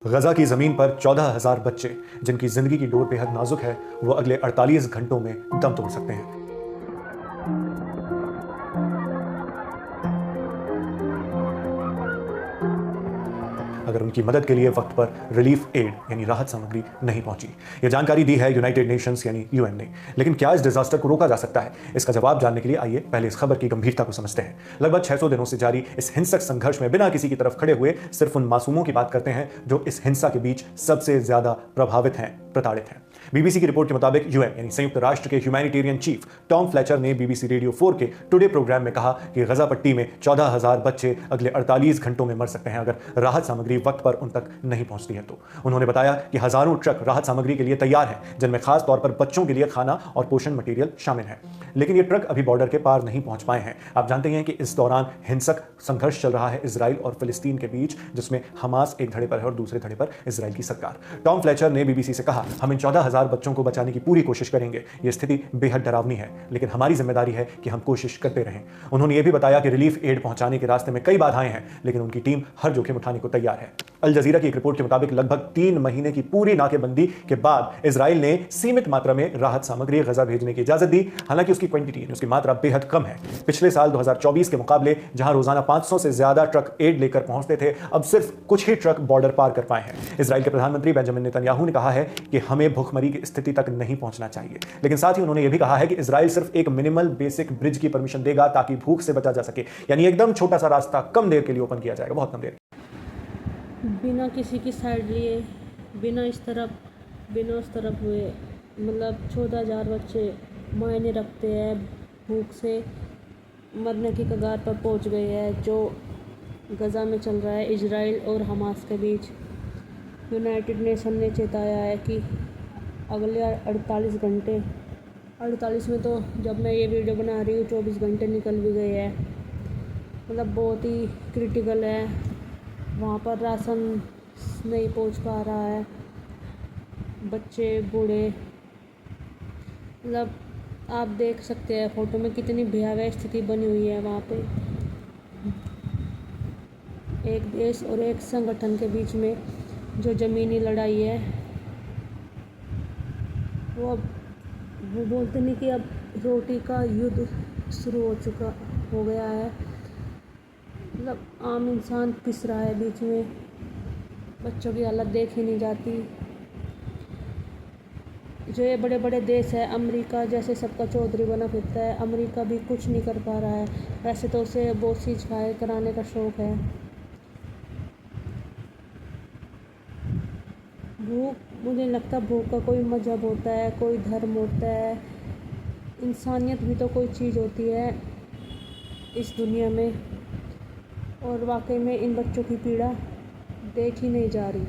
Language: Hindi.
गजा की ज़मीन पर 14,000 बच्चे जिनकी ज़िंदगी की डोर बेहद नाजुक है, वो अगले 48 घंटों में दम तोड़ सकते हैं। अगर उनकी मदद के लिए वक्त पर रिलीफ एड यानी राहत सामग्री नहीं पहुंची। यह जानकारी दी है यूनाइटेड नेशंस यानी यूएन ने। लेकिन क्या इस डिजास्टर को रोका जा सकता है? इसका जवाब जानने के लिए आइए पहले इस खबर की गंभीरता को समझते हैं। लगभग 600 दिनों से जारी इस हिंसक संघर्ष में बिना किसी की तरफ खड़े हुए सिर्फ उन मासूमों की बात करते हैं जो इस हिंसा के बीच सबसे ज्यादा प्रभावित हैं, प्रताड़ित हैं। बीबीसी की रिपोर्ट के मुताबिक यूएन यानी संयुक्त राष्ट्र के ह्यूमैनिटेरियन चीफ टॉम फ्लेचर ने बीबीसी रेडियो 4 के टुडे प्रोग्राम में कहा कि गजा पट्टी में 14,000 बच्चे अगले 48 घंटों में मर सकते हैं अगर राहत सामग्री वक्त पर उन तक नहीं पहुंचती है तो। उन्होंने बताया कि हजारों ट्रक राहत सामग्री के लिए तैयार हैं, जिनमें खास तौर पर बच्चों के लिए खाना और पोषण मटेरियल शामिल है। लेकिन ये ट्रक अभी बॉर्डर के पार नहीं पहुंच पाए हैं। आप जानते हैं कि इस दौरान हिंसक संघर्ष चल रहा है इजराइल और फिलिस्तीन के बीच, जिसमें हमास एक धड़े पर है और दूसरे धड़े पर इजराइल की सरकार। टॉम फ्लेचर ने बीबीसी से कहा, हम इन 14,000 बच्चों को बचाने की पूरी कोशिश करेंगे। ये स्थिति बेहद डरावनी है, लेकिन हमारी जिम्मेदारी है कि हम कोशिश करते रहें। उन्होंने ये भी बताया कि रिलीफ एड पहुंचाने के रास्ते में कई बाधाएं हैं, लेकिन उनकी टीम हर जोखिम उठाने को तैयार है। अल जजीरा की एक रिपोर्ट के मुताबिक लगभग 3 महीने की पूरी नाकेबंदी के बाद इजराइल ने सीमित मात्रा में राहत सामग्री गजा भेजने की इजाजत दी। हालांकि उसकी क्वांटिटी, उसकी मात्रा बेहद कम है। पिछले साल 2024 के मुकाबले जहां रोजाना 500 से ज्यादा ट्रक एड लेकर पहुंचते थे, अब सिर्फ कुछ ही ट्रक बॉर्डर पार कर पाए हैं। इजराइल के प्रधानमंत्री बेंजामिन नेतन्याहू ने कहा है कि हमें भूखमरी की स्थिति तक नहीं पहुंचना चाहिए, लेकिन साथ ही उन्होंने यह भी कहा है कि इजराइल सिर्फ एक मिनिमल बेसिक ब्रिज की परमिशन देगा ताकि भूख से बचा जा सके। यानी एकदम छोटा सा रास्ता कम देर के लिए ओपन किया जाएगा, बहुत कम देर। बिना किसी की साइड लिए, बिना इस तरफ बिना उस तरफ हुए, मतलब 14,000 बच्चे मायने रखते हैं, भूख से मरने की कगार पर पहुंच गए हैं जो गजा में चल रहा है इजराइल और हमास के बीच। यूनाइटेड नेशन ने चेताया है कि अगले 48 घंटे, 48 में तो जब मैं ये वीडियो बना रही हूँ 24 घंटे निकल भी गए हैं, मतलब बहुत ही क्रिटिकल है। वहाँ पर राशन नहीं पहुँच पा रहा है, बच्चे बूढ़े, मतलब आप देख सकते हैं फ़ोटो में कितनी भयावह स्थिति बनी हुई है वहाँ पे। एक देश और एक संगठन के बीच में जो ज़मीनी लड़ाई है, वो बोलते नहीं कि अब रोटी का युद्ध शुरू हो गया है। मतलब आम इंसान पिस रहा है बीच में, बच्चों की हालत देखी नहीं जाती। जो ये बड़े बड़े देश है, अमेरिका जैसे सबका चौधरी बना फिरता है, अमेरिका भी कुछ नहीं कर पा रहा है। वैसे तो उसे बहुत चीज़ कराने का शौक़ है। भूख, मुझे नहीं लगता भूख का कोई मजहब होता है, कोई धर्म होता है। इंसानियत भी तो कोई चीज़ होती है इस दुनिया में, और वाकई में इन बच्चों की पीड़ा देखी नहीं जा रही।